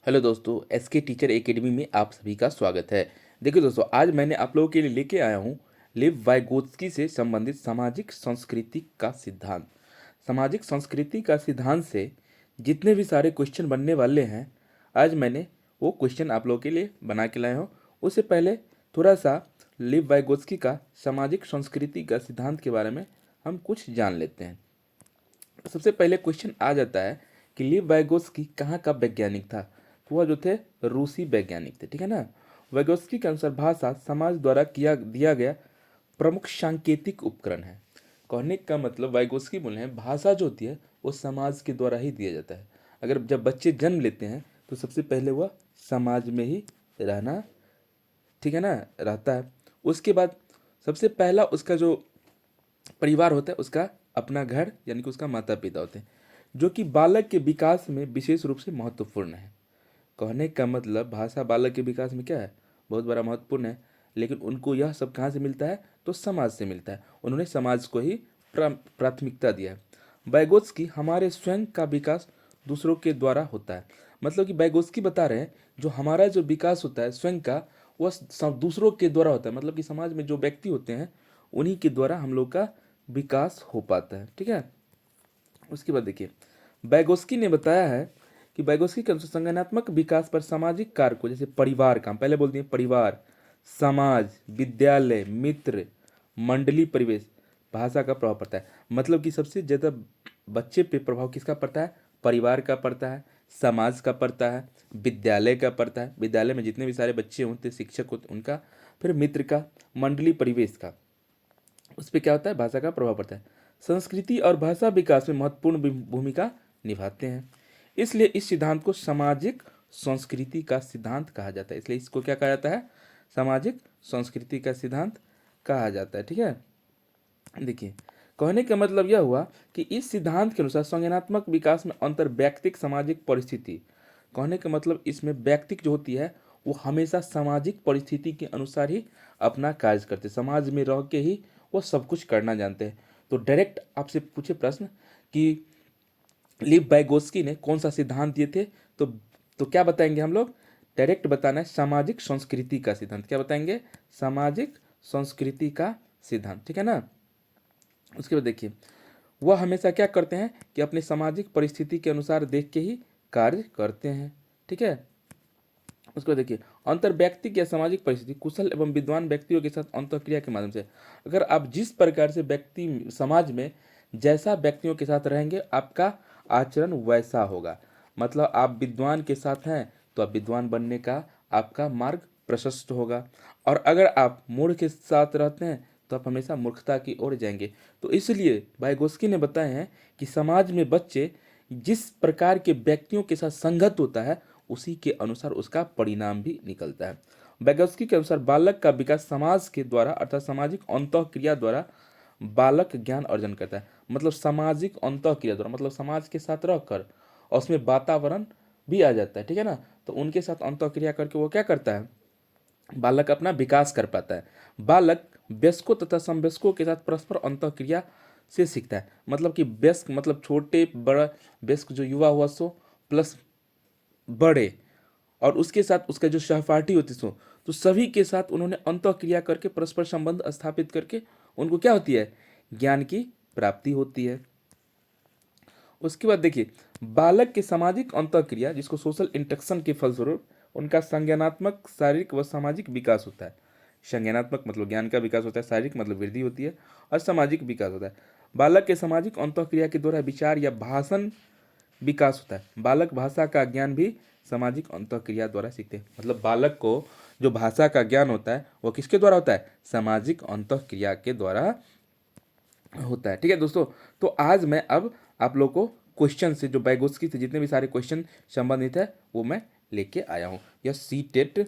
Hello दोस्तों, SK teacher academy में आप सभी का स्वागत है। देखिए दोस्तों, आज मैंने आप लोगों के लिए लेके आया हूँ लिव वाइगोत्स्की से संबंधित सामाजिक संस्कृति का सिद्धांत। सामाजिक संस्कृति का सिद्धांत से जितने भी सारे क्वेश्चन बनने वाले हैं, आज मैंने वो क्वेश्चन आप लोगों के लिए बना के लाया हूँ। उससे पहले थोड़ा सा लिव वाइगोत्स्की का सामाजिक संस्कृति का सिद्धांत के बारे में हम कुछ जान लेते हैं। सबसे पहले क्वेश्चन आ जाता है कि लीव वाइगोत्स्की कहाँ का वैज्ञानिक था। तो वह जो थे रूसी वैज्ञानिक थे, ठीक है ना। वाइगोत्स्की के अनुसार भाषा समाज द्वारा किया दिया गया प्रमुख सांकेतिक उपकरण है। कहने का मतलब वाइगोत्स्की बोले हैं भाषा जो होती है वो समाज के द्वारा ही दिया जाता है। अगर जब बच्चे जन्म लेते हैं तो सबसे पहले वह समाज में ही रहना, ठीक है ना, रहता है। उसके बाद सबसे पहला उसका जो परिवार होता है उसका अपना घर यानी कि उसका माता पिता होते हैं, जो कि बालक के विकास में विशेष रूप से महत्वपूर्ण है। कहने का मतलब भाषा बालक के विकास में क्या है, बहुत बड़ा महत्वपूर्ण है। लेकिन उनको यह सब कहाँ से मिलता है, तो समाज से मिलता है। उन्होंने समाज को ही प्राथमिकता दिया है। बैगोत्स्की हमारे स्वयं का विकास दूसरों के द्वारा होता है। मतलब कि बैगोत्स्की बता रहे हैं जो हमारा जो विकास होता है स्वयं का, वह दूसरों के द्वारा होता है। मतलब कि समाज में जो व्यक्ति होते हैं उन्हीं के द्वारा हम लोग का विकास हो पाता है, ठीक है। उसके बाद देखिए, बैगोस्की ने बताया है कि बैगोस्की के अनुसार संज्ञानात्मक विकास पर सामाजिक कारकों जैसे परिवार का, पहले बोल दिए परिवार, समाज, विद्यालय, मित्र, मंडली परिवेश, भाषा का प्रभाव पड़ता है। मतलब कि सबसे ज़्यादा बच्चे पे प्रभाव किसका पड़ता है, परिवार का पड़ता है, समाज का पड़ता है, विद्यालय का पड़ता है, विद्यालय में जितने भी सारे बच्चे होते शिक्षक होते उनका, फिर मित्र का, मंडली परिवेश का, उस पर क्या होता है, भाषा का प्रभाव पड़ता है। संस्कृति और भाषा विकास में महत्वपूर्ण भूमिका निभाते हैं। इसलिए इस सिद्धांत को सामाजिक संस्कृति का सिद्धांत कहा जाता है। इसलिए इसको क्या कहा जाता है, सामाजिक संस्कृति का सिद्धांत कहा जाता है, ठीक है। देखिए, कहने का मतलब यह हुआ कि इस सिद्धांत के अनुसार संज्ञानात्मक विकास में अंतर व्यक्तिक सामाजिक परिस्थिति, कहने का मतलब इसमें व्यक्तिक जो होती है वो हमेशा सामाजिक परिस्थिति के अनुसार ही अपना कार्य करते, समाज में रह के ही वो सब कुछ करना जानते हैं। तो डायरेक्ट आपसे पूछे प्रश्न कि लीव वाइगोत्स्की ने कौन सा सिद्धांत दिए थे, तो तो क्या बताएंगे हम लोग, डायरेक्ट बताना है सामाजिक संस्कृति का सिद्धांत। क्या बताएंगे, सामाजिक संस्कृति का सिद्धांत, ठीक है ना। उसके बाद देखिए, वह हमेशा क्या करते हैं कि अपनी सामाजिक परिस्थिति के अनुसार देख के ही कार्य करते हैं, ठीक है। उसको देखिए, अंतर व्यक्तिक या सामाजिक परिस्थिति कुशल एवं विद्वान व्यक्तियों के साथ अंतःक्रिया के माध्यम से, अगर आप जिस प्रकार से व्यक्ति समाज में जैसा व्यक्तियों के साथ रहेंगे आपका आचरण वैसा होगा। मतलब आप विद्वान के साथ हैं तो आप विद्वान बनने का आपका मार्ग प्रशस्त होगा, और अगर आप मूढ़ के साथ रहते हैं तो आप हमेशा मूर्खता की ओर जाएंगे। तो इसलिए वाइगोत्स्की ने बताए हैं कि समाज में बच्चे जिस प्रकार के व्यक्तियों के साथ संगत होता है उसी के अनुसार उसका परिणाम भी निकलता है। वैगोत्स्की के अनुसार बालक का विकास समाज के द्वारा अर्थात सामाजिक अंतःक्रिया द्वारा बालक ज्ञान अर्जन करता है। मतलब सामाजिक अंतःक्रिया द्वारा मतलब समाज के साथ रहकर, और उसमें वातावरण भी आ जाता है, ठीक है ना। तो उनके साथ अंतःक्रिया करके वो क्या करता है, बालक अपना विकास कर पाता है। बालक वयस्कों तथा समवयस्कों के साथ परस्पर अंतःक्रिया से सीखता है। मतलब कि वयस्क मतलब छोटे बड़ा, वयस्क जो युवा हुआ सो प्लस बड़े, और उसके साथ उसका जो सहपाठी होती सो, तो सभी के साथ उन्होंने अंतःक्रिया करके परस्पर संबंध स्थापित करके उनको क्या होती है, ज्ञान की प्राप्ति होती है। उसके बाद देखिए, बालक के सामाजिक अंतःक्रिया जिसको सोशल इंटरेक्शन के फलस्वरूप उनका संज्ञानात्मक शारीरिक व सामाजिक विकास होता है। संज्ञानात्मक मतलब ज्ञान का विकास होता है, शारीरिक मतलब वृद्धि होती है, और सामाजिक विकास होता है। बालक के सामाजिक अंतःक्रिया के द्वारा विचार या भाषण विकास होता है। बालक भाषा का ज्ञान भी सामाजिक अंतःक्रिया द्वारा सीखते हैं। मतलब बालक को जो भाषा का ज्ञान होता है वो किसके द्वारा होता है, सामाजिक अंतःक्रिया के द्वारा होता है, ठीक है दोस्तों। तो आज मैं अब आप लोग को क्वेश्चन से जो वाइगोत्स्की से जितने भी सारे क्वेश्चन संबंधित है वो मैं लेके आया हूँ। यह सी टेट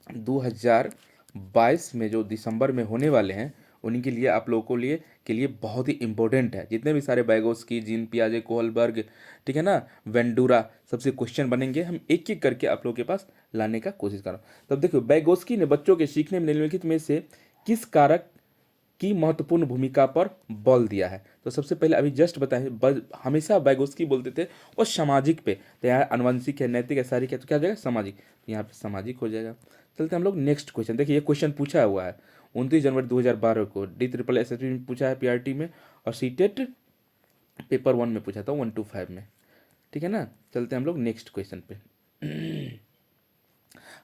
2022 में जो दिसंबर में होने वाले हैं उन्हीं के लिए आप लोगों के लिए बहुत ही इंपॉर्टेंट है। जितने भी सारे वाइगोत्स्की, जीन पियाजे, कोहलबर्ग, ठीक है ना, वेंडूरा, सबसे क्वेश्चन बनेंगे, हम एक एक करके आप लोगों के पास लाने का कोशिश कर रहा हूँ। तब देखो, वाइगोत्स्की ने बच्चों के सीखने में निम्नलिखित में से किस कारक की महत्वपूर्ण भूमिका पर बल दिया है। तो सबसे पहले अभी जस्ट बताएं, हमेशा वाइगोत्स्की बोलते थे वो सामाजिक पे, तो यहाँ आनुवंशिक है, नैतिक है, शारीरिक है, तो क्या हो जाएगा सामाजिक, तो यहाँ पे सामाजिक हो जाएगा। चलते हम लोग नेक्स्ट क्वेश्चन। देखिए ये क्वेश्चन पूछा हुआ है 29 जनवरी 2012 को DSSS में पूछा है, PRT में, और सीटेट पेपर 1 में पूछा था 125 में, ठीक है ना। चलते हम लोग नेक्स्ट क्वेश्चन पे।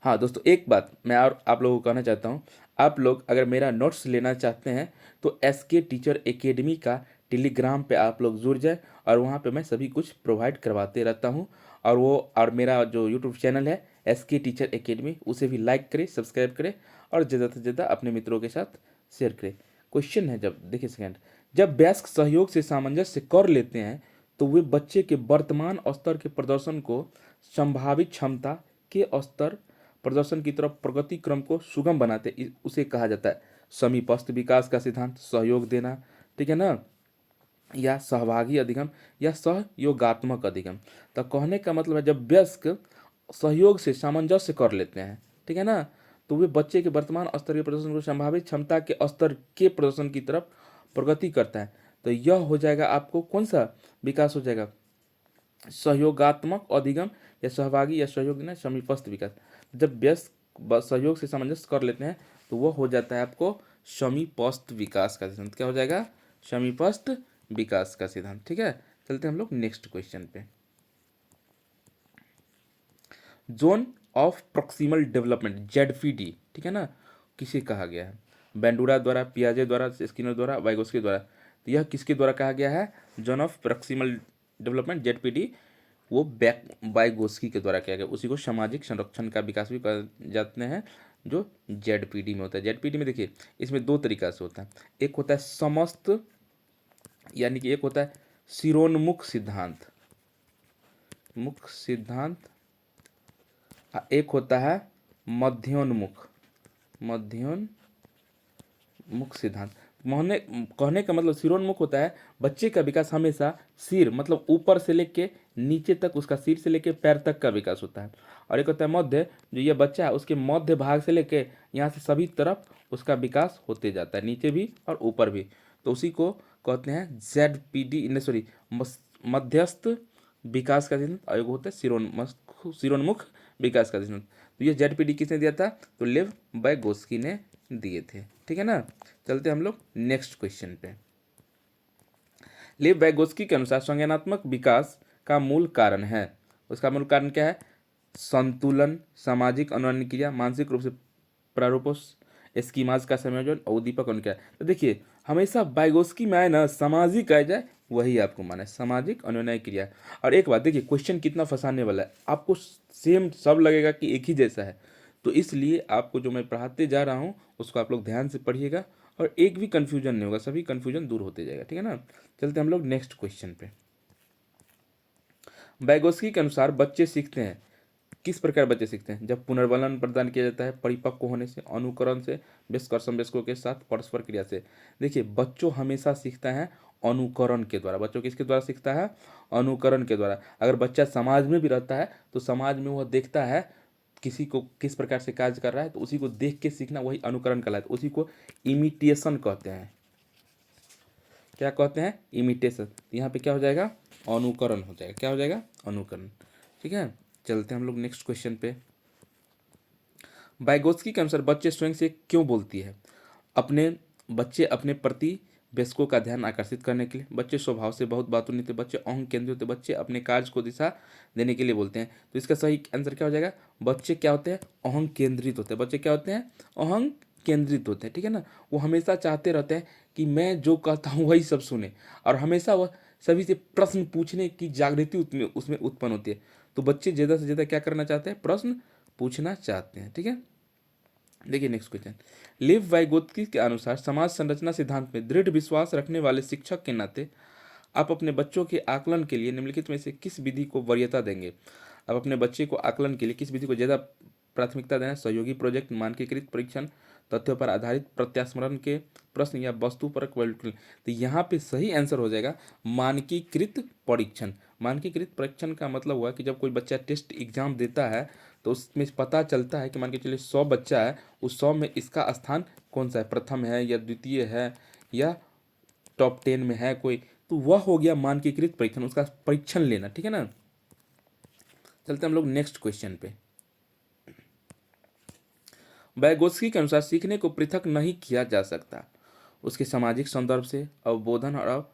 हाँ दोस्तों, एक बात मैं और आप लोगों को कहना चाहता हूँ, आप लोग अगर मेरा नोट्स लेना चाहते हैं तो SK टीचर एकेडमी का टेलीग्राम पे आप लोग जुड़ जाए, और वहाँ पे मैं सभी कुछ प्रोवाइड करवाते रहता हूँ। और मेरा जो यूट्यूब चैनल है SK टीचर एकेडमी, उसे भी लाइक करें, सब्सक्राइब करें, और ज़्यादा से ज़्यादा अपने मित्रों के साथ शेयर करें। क्वेश्चन है, जब देखिए सेकेंड, जब वयस्क सहयोग से सामंजस्य कर लेते हैं तो वे बच्चे के वर्तमान स्तर के प्रदर्शन को संभावित क्षमता के स्तर प्रदर्शन की तरफ प्रगति क्रम को सुगम बनाते, उसे कहा जाता है समीपस्थ विकास का सिद्धांत, सहयोग देना, ठीक है ना, या सहभागी अधिगम, या सहयोगात्मक अधिगम। तो कहने का मतलब है जब वयस्क सहयोग से सामंजस्य कर लेते हैं, ठीक है ना, तो वे बच्चे के वर्तमान स्तर के प्रदर्शन को संभावित क्षमता के स्तर के प्रदर्शन की तरफ प्रगति करता है। तो यह हो जाएगा आपको कौन सा विकास हो जाएगा, सहयोगात्मक अधिगम, या सहभागी या सहयोग देना, समीपस्थ विकास। जब वयस्क सहयोग से सामंजस्य कर लेते हैं तो वह हो जाता है आपको समीपस्थ विकास का सिद्धांत। क्या हो जाएगा, समीपस्थ विकास का सिद्धांत, ठीक है। चलते हम लोग नेक्स्ट क्वेश्चन पे। Zone of proximal development ZPD, ठीक है ना, किसे कहा गया है, बेंडूरा द्वारा, पियाजे द्वारा, स्किनर द्वारा, वाइगोत्स्की द्वारा। तो यह किसके द्वारा कहा गया है, zone of proximal development ZPD, वो वाइगोत्स्की के द्वारा किया गया। उसी को सामाजिक संरक्षण का विकास भी कहा जाते हैं, जो ZPD में होता है। ZPD में देखिए इसमें दो तरीका से होता है, एक होता है समस्त, यानी कि एक होता है सिरोन्मुख सिद्धांत, मुख सिद्धांत, एक होता है मध्योन्मुख, मध्योन्मुख सिद्धांत। कहने का मतलब सिरोन्मुख होता है बच्चे का विकास हमेशा सिर मतलब ऊपर से लेके नीचे तक, उसका सिर से लेके पैर तक का विकास होता है। और एक होता है मध्य, जो ये बच्चा है उसके मध्य भाग से लेके यहाँ से सभी तरफ उसका विकास होते जाता है, नीचे भी और ऊपर भी। तो उसी को कहते हैं ZPD, सॉरी, मध्यस्थ विकास का सिद्धांत, और एक होता है सिरोन्मुख विकास का सिद्धांत। तो ये ZPD किसने दिया था, तो लेव वाइगोत्स्की ने दिए थे, ठीक है ना। चलते हम लोग नेक्स्ट क्वेश्चन पे। लेव वाइगोत्स्की के अनुसार संज्ञानात्मक विकास का मूल कारण है, उसका मूल कारण क्या है, संतुलन, सामाजिक अनुकरण क्रिया, मानसिक रूप से प्रारूपों, स्कीमाज का संयोजन और उद्दीपक अनुक्रिया। तो देखिए हमेशा वाइगोत्स्की में आए ना, सामाजिक आ जाए वही आपको माना है, सामाजिक अनुनय क्रिया। और एक बात देखिए, क्वेश्चन कितना फंसाने वाला है, आपको सेम सब लगेगा कि एक ही जैसा है, तो इसलिए आपको जो मैं पढ़ाते जा रहा हूँ उसको आप लोग ध्यान से पढ़िएगा, और एक भी कन्फ्यूजन नहीं होगा, सभी कन्फ्यूजन दूर होते जाएगा, ठीक है ना। चलते हम लोग नेक्स्ट क्वेश्चन पे। वाइगोत्स्की के अनुसार बच्चे सीखते हैं, किस प्रकार बच्चे सीखते हैं, जब पुनर्वलन प्रदान किया जाता है, परिपक्व होने से, अनुकरण से, वयस्क और समवयस्कों के साथ परस्पर क्रिया से। देखिए बच्चों हमेशा सीखता है अनुकरण के द्वारा, बच्चों किसके द्वारा सीखता है, अनुकरण के द्वारा। अगर बच्चा समाज में भी रहता है तो समाज में वह देखता है किसी को किस प्रकार से कार्य कर रहा है, तो उसी को देख के सीखना, वही अनुकरण कहलाता है, उसी को इमिटेशन कहते हैं। क्या कहते हैं, इमिटेशन। यहाँ पे क्या हो जाएगा, अनुकरण हो जाएगा, क्या हो जाएगा, अनुकरण, ठीक है। चलते हैं हम लोग नेक्स्ट क्वेश्चन पे। वाइगोत्स्की के अनुसार बच्चे स्वयं से क्यों बोलती है, बच्चे अपने प्रति वयस्कों का ध्यान आकर्षित करने के लिए, बच्चे स्वभाव से बहुत बातूनी थे, बच्चे अहं केंद्रित होते, बच्चे अपने कार्य को दिशा देने के लिए बोलते हैं। तो इसका सही आंसर क्या हो जाएगा, बच्चे क्या होते हैं, अहं केंद्रित होते हैं। बच्चे क्या होते हैं, अहं केंद्रित होते हैं, ठीक है ना। वो हमेशा चाहते रहते हैं कि मैं जो कहता हूँ वही सब सुने, और हमेशा वह सभी से प्रश्न पूछने की जागृति उसमें उत्पन्न होती है। तो बच्चे ज़्यादा से ज़्यादा क्या करना चाहते हैं, प्रश्न पूछना चाहते हैं, ठीक है। देखिए नेक्स्ट क्वेश्चन। लेव वाइगोत्स्की के अनुसार समाज संरचना सिद्धांत में दृढ़ विश्वास रखने वाले शिक्षक के नाते आप अपने बच्चों के आकलन के लिए निम्नलिखित में से किस विधि को वरीयता देंगे। आप अपने बच्चे को आकलन के लिए किस विधि को ज़्यादा प्राथमिकता देना, सहयोगी प्रोजेक्ट, मानकीकृत परीक्षण, तथ्यों पर आधारित प्रत्यास्मरण के प्रश्न, या वस्तुपरक वैल्यूएशन। तो यहाँ पे सही आंसर हो जाएगा मानकीकृत परीक्षण। मानकीकृत परीक्षण का मतलब हुआ कि जब कोई बच्चा टेस्ट एग्जाम देता है तो उसमें पता चलता है कि मान के चलिए 100 बच्चा है, उस 100 में इसका स्थान कौन सा है, प्रथम है या द्वितीय है या टॉप 10 में है कोई, तो वह हो गया मानकीकृत परीक्षण, उसका परीक्षण लेना, ठीक है ना। चलते हम लोग नेक्स्ट क्वेश्चन पे। वैगोत्स्की के अनुसार सीखने को पृथक नहीं किया जा सकता, उसके सामाजिक संदर्भ से, अवबोधन और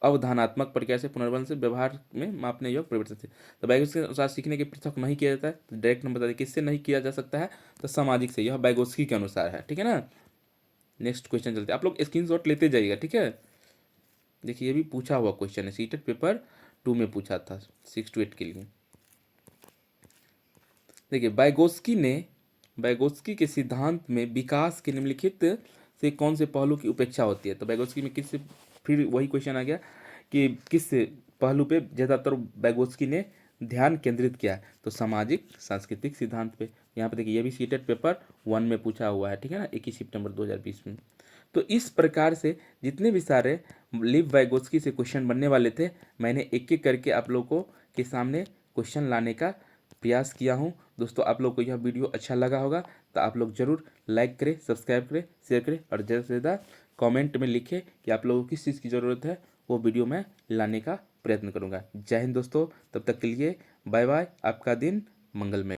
अवधानात्मक प्रक्रिया से, पुनर्बन से, व्यवहार में मापने योग्य परिवर्तन से। तो वैगोत्स्की के अनुसार सीखने के पृथक नहीं किया जाता है, तो डायरेक्ट नंबर बता दें किससे नहीं किया जा सकता है, तो सामाजिक से। यह वैगोत्स्की के अनुसार है, ठीक है ना। नेक्स्ट क्वेश्चन चलते हैं, आप लोग स्क्रीनशॉट लेते जाइएगा, ठीक है। देखिए ये भी पूछा हुआ क्वेश्चन है, सीटेट पेपर 2 में पूछा था 6 to 8 के लिए। देखिए वैगोत्स्की के सिद्धांत में विकास के निम्नलिखित से कौन से पहलू की उपेक्षा होती है। तो वैगोत्स्की में किस, फिर वही क्वेश्चन आ गया कि किस पहलू पे ज़्यादातर वैगोत्स्की ने ध्यान केंद्रित किया है, तो सामाजिक सांस्कृतिक सिद्धांत पे। यहाँ पे देखिए ये भी सीटेट पेपर 1 में पूछा हुआ है, ठीक है ना, 21 सितंबर 2020 में। तो इस प्रकार से जितने भी सारे लिव वैगोत्स्की से क्वेश्चन बनने वाले थे, मैंने एक एक करके आप लोगों के सामने क्वेश्चन लाने का प्रयास किया हूँ। दोस्तों आप लोग को यह वीडियो अच्छा लगा होगा तो आप लोग ज़रूर लाइक करें, सब्सक्राइब करें, शेयर करें और ज़्यादा से ज़्यादा कमेंट में लिखें कि आप लोगों को किस चीज़ की ज़रूरत है, वो वीडियो मैं लाने का प्रयत्न करूँगा। जय हिंद दोस्तों, तब तक के लिए बाय बाय, आपका दिन मंगलमय।